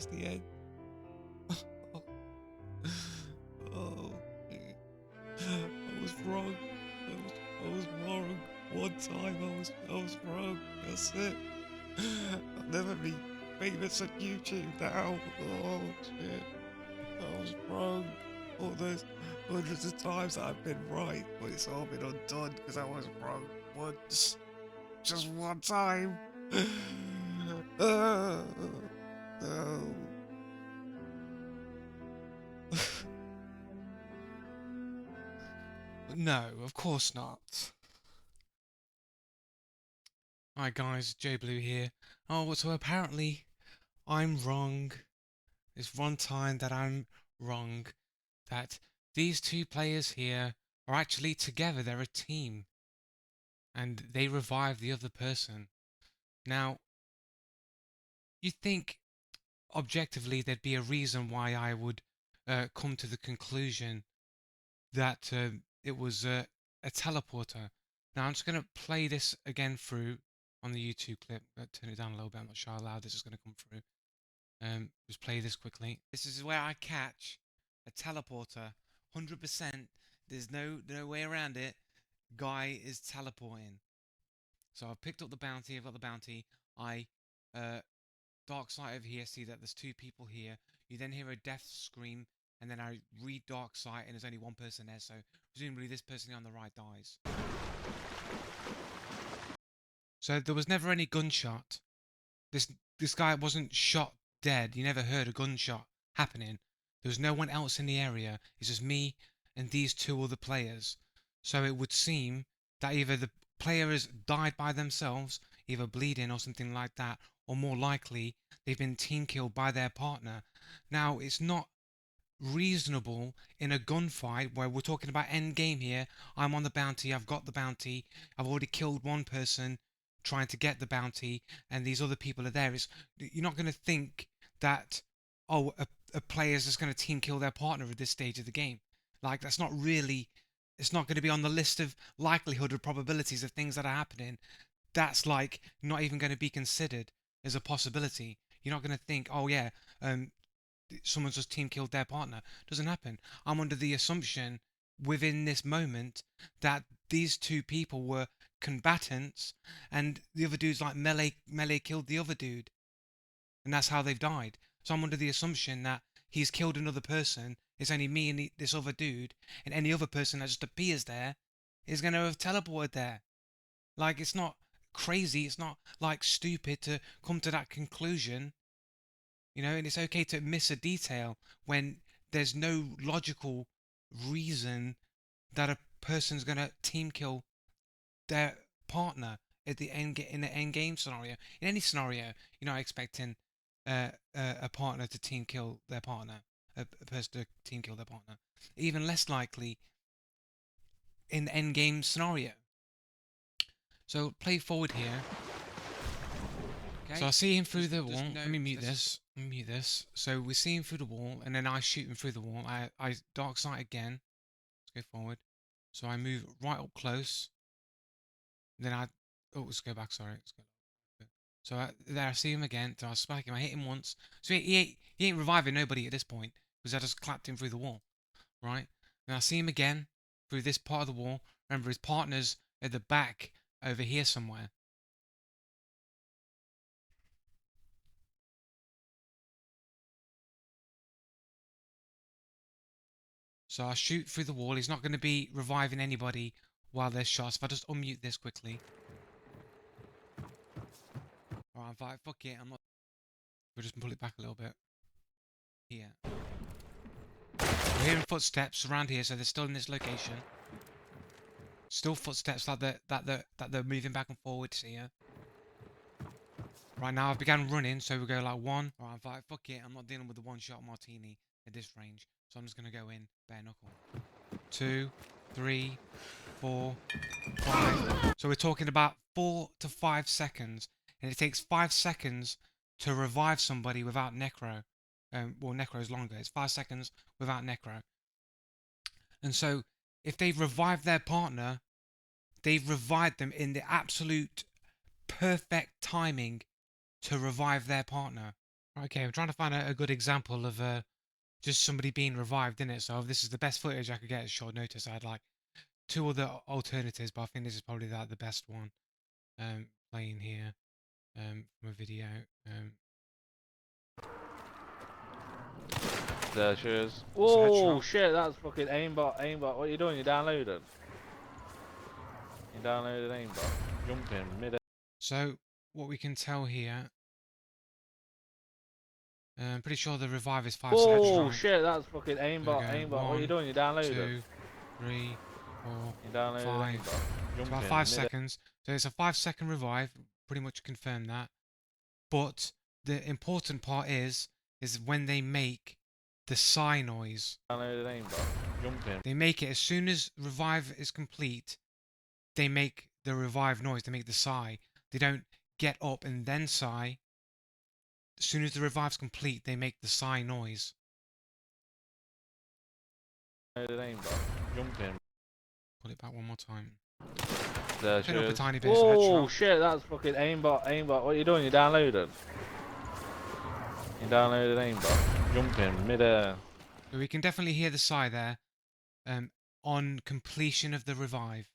that's the end. Oh, I was wrong. I was wrong. One time I was wrong. That's it. I'll never be famous on YouTube now. Oh shit. I was wrong. All those hundreds of times that I've been right, but it's all been undone because I was wrong once. Just one time. No. No, of course not. Hi guys, Joe Blue here. Oh, so apparently I'm wrong. It's one time that I'm wrong. That these two players here are actually together. They're a team. And they revive the other person. Now, you'd think objectively there'd be a reason why I would come to the conclusion that it was a teleporter. Now I'm just going to play this again through on the YouTube clip. Turn it down a little bit. I'm not sure how loud this is going to come through. Just play this quickly. This is where I catch a teleporter. 100%. There's no way around it. Guy is teleporting. So I've picked up the bounty. I've got the bounty. I dark sight over here. See that there's two people here. You then hear a death scream. And then I read dark sight and there's only one person there, so presumably this person on the right dies. So there was never any gunshot. This guy wasn't shot dead. You never heard a gunshot happening. There was no one else in the area. It's just me and these two other players. So it would seem that either the player has died by themselves, either bleeding or something like that, or more likely they've been team killed by their partner. Now it's not reasonable in a gunfight where we're talking about end game here. I'm on the bounty, I've got the bounty, I've already killed one person trying to get the bounty, and these other people are there. You're not going to think that, oh, a player is just going to team kill their partner at this stage of the game. Like, that's not really, it's not going to be on the list of likelihood or probabilities of things that are happening. That's like not even going to be considered as a possibility. You're not going to think, oh yeah, someone's just team killed their partner. Doesn't happen. I'm under the assumption within this moment that these two people were combatants and the other dude's like melee killed the other dude, and that's how they've died. So I'm under the assumption that he's killed another person. It's only me and this other dude, and any other person that just appears there is going to have teleported there. Like, it's not crazy, it's not like stupid to come to that conclusion. And it's okay to miss a detail when there's no logical reason that a person's gonna team kill their partner at the in the end game scenario. In any scenario, you're not expecting a partner to team kill their partner, a person to team kill their partner. Even less likely in the end game scenario. So play forward here. Okay. So I see him through the wall. Let me mute this. Let me mute this. So we see him through the wall, and then I shoot him through the wall. I dark sight again. Let's go forward. So I move right up close. Then let's go back. Sorry. Let's go. So there I see him again. So I spike him. I hit him once. So he ain't reviving nobody at this point because I just clapped him through the wall, right? Then I see him again through this part of the wall. Remember, his partner's at the back over here somewhere. So I shoot through the wall. He's not going to be reviving anybody while there's shots. If I just unmute this quickly. Alright, fuck it. I'm not. We'll just pull it back a little bit. Here. We're hearing footsteps around here, so they're still in this location. Still footsteps like that they're moving back and forwards here. Right now I've begun running, so we go like one. Alright, fuck it. I'm not dealing with the one-shot martini at this range. So I'm just going to go in bare knuckle. 2, 3, 4, 5. So we're talking about 4 to 5 seconds. And it takes 5 seconds to revive somebody without necro. Well, necro is longer. It's 5 seconds without necro. And so if they've revived their partner, they've revived them in the absolute perfect timing to revive their partner. Okay, I'm trying to find a good example of just somebody being revived in it. So if this is the best footage I could get at short notice, I had like two other alternatives, but I think this is probably the best one. Playing here from a video. There she is. It's a Whoa, headshot. shit, that's fucking aimbot, aimbot. What are you doing? You downloading? You downloaded aimbot. Jumping mid. So what we can tell here, I'm pretty sure the revive is 5 seconds, Whoa, right? shit, that's fucking There we aimbot, go. aimbot. What are you 1, doing? You downloading? 2, 3, 4, You downloaded 5. aimbot. It's about Jumping 5 mid. seconds. So it's a 5-second revive. Pretty much confirmed that. But the important part is when they make the sigh noise. Downloaded aimbot. Jumping. They make it as soon as revive is complete. They make the revive noise. They make the sigh. They don't get up and then sigh. As soon as the revive's complete, they make the sigh noise. Downloaded aimbot. Jumping. Pull it back one more time. There she Turn it up a is. tiny bit. It's a Whoa, headshot. shit, that's fucking aimbot, aimbot. What are you doing? You downloading? You downloaded aimbot. Jumping mid-air. So we can definitely hear the sigh there. On completion of the revive.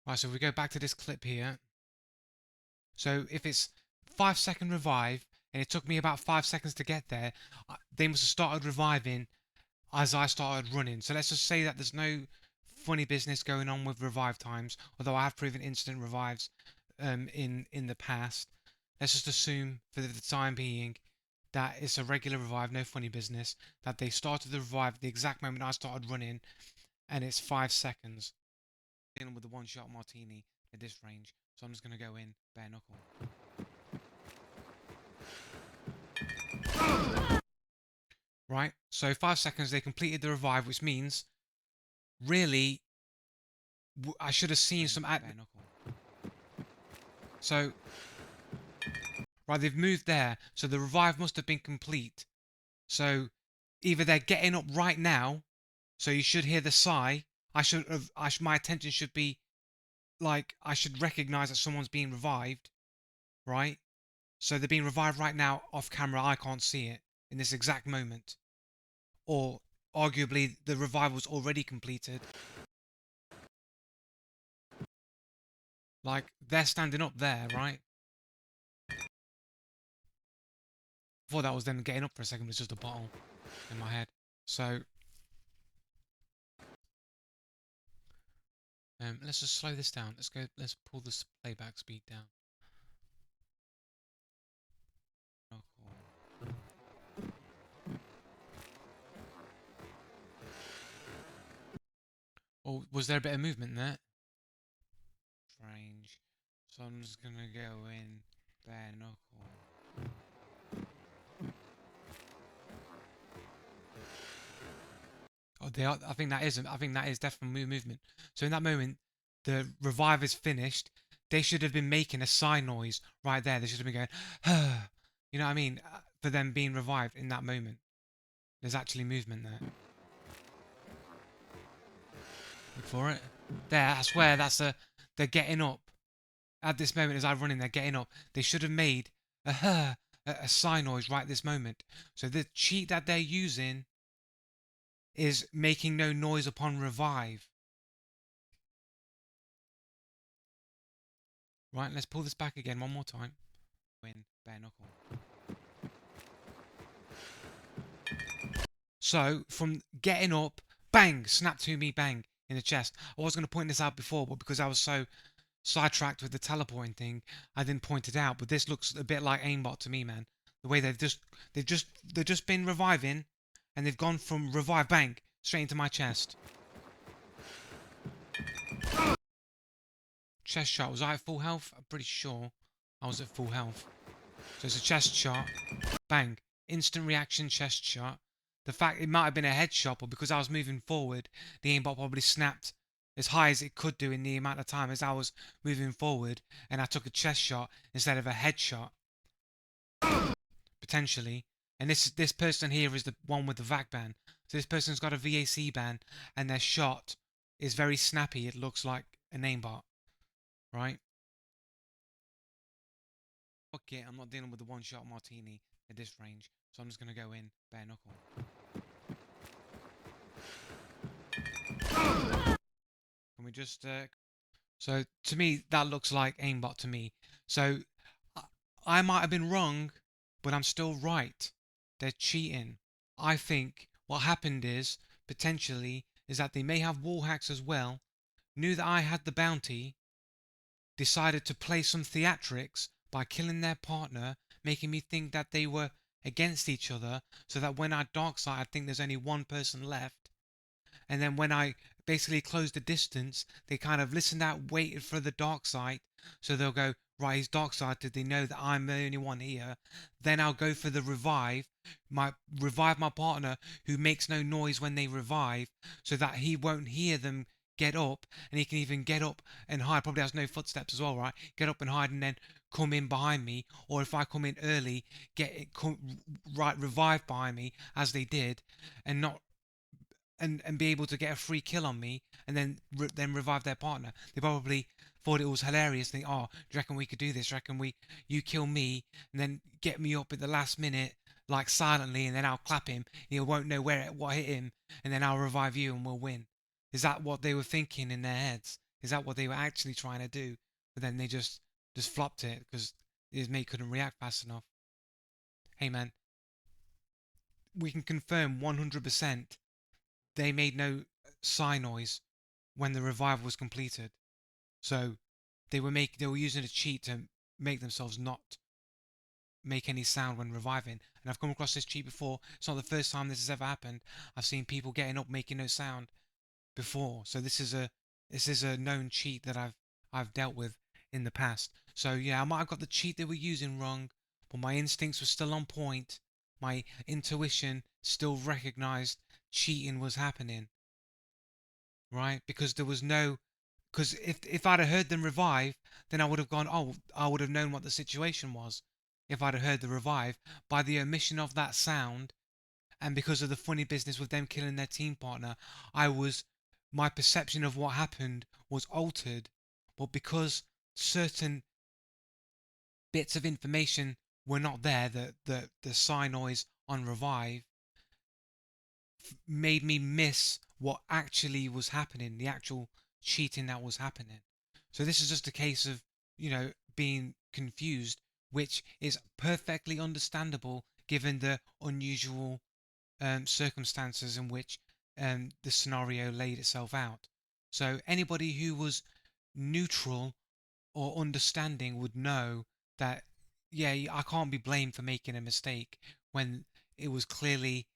Right, so if we go back to this clip here. So if it's 5-second revive and it took me about 5 seconds to get there, they must have started reviving as I started running. So let's just say that there's no funny business going on with revive times, although I have proven instant revives in the past. Let's just assume for the time being that it's a regular revive, no funny business, that they started the revive at the exact moment I started running, and it's 5 seconds. Dealing with the one-shot martini at this range, so I'm just going to go in bare knuckle. Right, so 5 seconds they completed the revive, which means really I should have seen some bare knuckle. So right, they've moved there, so the revive must have been complete. So either they're getting up right now, so you should hear the sigh. My attention should be like, I should recognize that someone's being revived, right? So they're being revived right now off camera. I can't see it in this exact moment. Or arguably the revive was already completed. Like, they're standing up there, right? Before that was them getting up for a second, it was just a bottle in my head. So let's just slow this down. Let's pull this playback speed down. Oh, cool. Oh, was there a bit of movement there? Strange. So I'm just gonna go in bare knuckle. Oh, they are. I think that is definitely movement. So in that moment, the revive is finished. They should have been making a sigh noise right there. They should have been going, you know what I mean? For them being revived in that moment. There's actually movement there. Look for it. There, I swear they're getting up. At this moment as I run in, they're getting up. They should have made a sigh noise right this moment. So the cheat that they're using is making no noise upon revive. Right, let's pull this back again one more time. Win, bare knuckle. So, from getting up, bang, snap to me, bang, in the chest. I was going to point this out before, but because I was so sidetracked with the teleporting thing, I didn't point it out. But this looks a bit like aimbot to me, man. The way they've just been reviving, and they've gone from revive, bang, straight into my chest. Chest shot. Was I at full health? I'm pretty sure I was at full health. So it's a chest shot. Bang. Instant reaction chest shot. The fact it might have been a headshot, but because I was moving forward, the aimbot probably snapped as high as it could do in the amount of time as I was moving forward, and I took a chest shot instead of a headshot. Potentially. And this person here is the one with the VAC ban. So this person's got a VAC ban, and their shot is very snappy. It looks like an aimbot. Right? Fuck it, I'm not dealing with the one-shot martini. at this range. So I'm just going to go in bare knuckle. Can we just... So to me, that looks like aimbot to me. So I might have been wrong, but I'm still right. They're cheating. I think what happened is, potentially, is that they may have wall hacks as well, knew that I had the bounty, decided to play some theatrics by killing their partner, making me think that they were against each other, so that when I dark side, I think there's only one person left. And then when I basically closed the distance, they kind of listened out, waited for the dark side. So they'll go, right, he's dark sided. They know that I'm the only one here. Then I'll go for the revive, revive my partner who makes no noise when they revive, so that he won't hear them get up, and he can even get up and hide. Probably has no footsteps as well, right? Get up and hide, and then come in behind me. Or if I come in early, right, revive behind me as they did, and not and be able to get a free kill on me, and then revive their partner. They probably thought it was hilarious. Think, oh, do you reckon we could do this? Do you reckon you kill me and then get me up at the last minute, like silently, and then I'll clap him. He won't know what hit him, and then I'll revive you and we'll win. Is that what they were thinking in their heads? Is that what they were actually trying to do? But then they just flopped it because his mate couldn't react fast enough. Hey man, we can confirm 100% they made no sigh noise when the revival was completed. So they were using a cheat to make themselves not make any sound when reviving. And I've come across this cheat before. It's not the first time this has ever happened. I've seen people getting up making no sound before. So this is a known cheat that I've dealt with in the past. So yeah, I might have got the cheat they were using wrong, but my instincts were still on point. My intuition still recognized cheating was happening, right? Because there was no, because if I'd have heard them revive, then I would have gone, oh, I would have known what the situation was. If I'd have heard the revive, by the omission of that sound, and because of the funny business with them killing their team partner, my perception of what happened was altered. But because certain bits of information were not there, the sigh noise on revive made me miss what actually was happening, the actual cheating that was happening. So this is just a case of, being confused, which is perfectly understandable given the unusual circumstances in which the scenario laid itself out. So anybody who was neutral or understanding would know that, yeah, I can't be blamed for making a mistake when it was clearly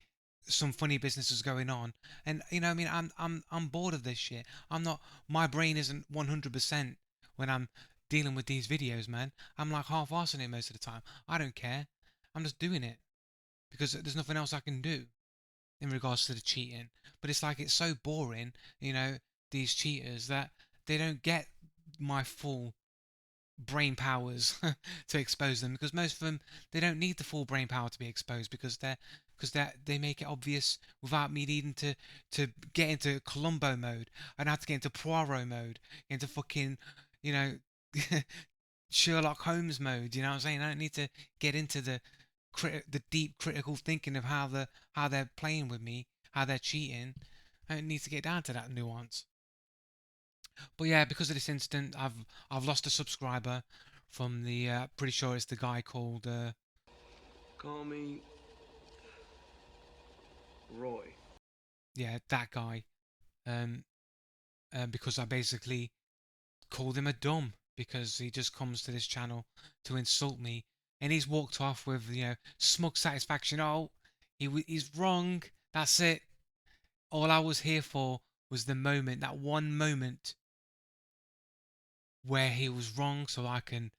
some funny business was going on. And I mean, I'm bored of this shit. I'm not. My brain isn't 100% when I'm dealing with these videos, man. I'm like half-arsing it most of the time. I don't care. I'm just doing it because there's nothing else I can do in regards to the cheating. But it's like it's so boring, these cheaters, that they don't get my full brain powers to expose them, because most of them, they don't need the full brain power to be exposed, because they make it obvious without me needing to get into Columbo mode. I don't have to get into Poirot mode, into fucking, you know Sherlock Holmes mode. You know what I'm saying? I don't need to get into the deep critical thinking of how they're playing with me, how they're cheating. I don't need to get down to that nuance. But yeah, because of this incident, I've lost a subscriber from the pretty sure it's the guy called Call me Roy. yeah, that guy. Um, because I basically called him a dumb because he just comes to this channel to insult me, and he's walked off with smug satisfaction. Oh, he's wrong. That's it. All I was here for was the moment, that one moment where he was wrong, so I can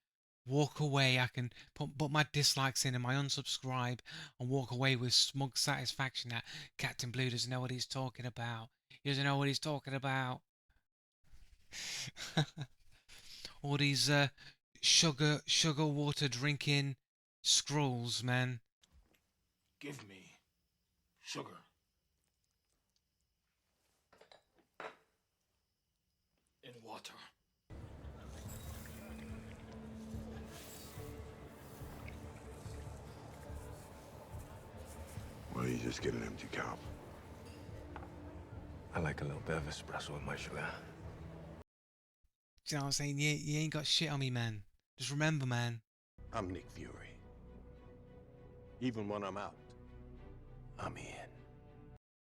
walk away. I can put my dislikes in and my unsubscribe and walk away with smug satisfaction that Captain Blue doesn't know what he's talking about. He doesn't know what he's talking about. All these sugar water drinking scrolls, man. Give me sugar. In water. just get an empty cup. I like a little bit of espresso with my sugar. Do you know what I'm saying? You ain't got shit on me, man. Just remember, man. I'm Nick Fury. Even when I'm out, I'm here.